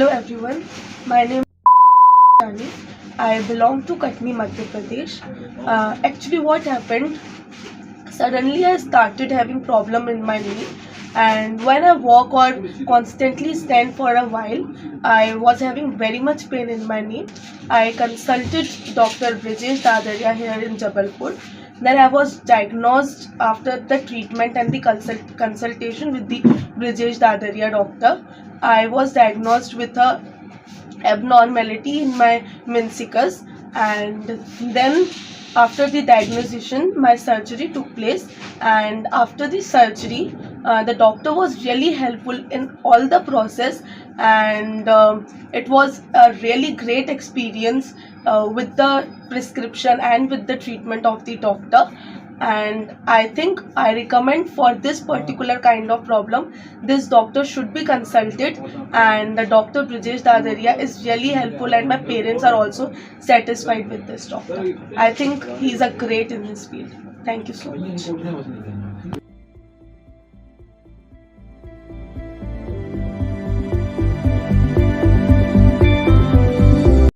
Hello everyone, my name is Shani. I belong to Katni, Madhya Pradesh. Actually what happened, suddenly I started having problem in my knee, and when I walk or constantly stand for a while, I was having very much pain in my knee. I consulted Dr. Brijesh Dadaria here in Jabalpur. Then I was diagnosed after the treatment and the consultation with the Brijesh Dadaria doctor. I was diagnosed with a abnormality in my meniscus, and then after the diagnosis my surgery took place. And after the surgery the doctor was really helpful in all the process, and it was a really great experience with the prescription and with the treatment of the doctor. And I think I recommend for this particular kind of problem, this doctor should be consulted, and the Dr. Brijesh Dadaria is really helpful, and my parents are also satisfied with this doctor. I think he's a great in this field. Thank you so much.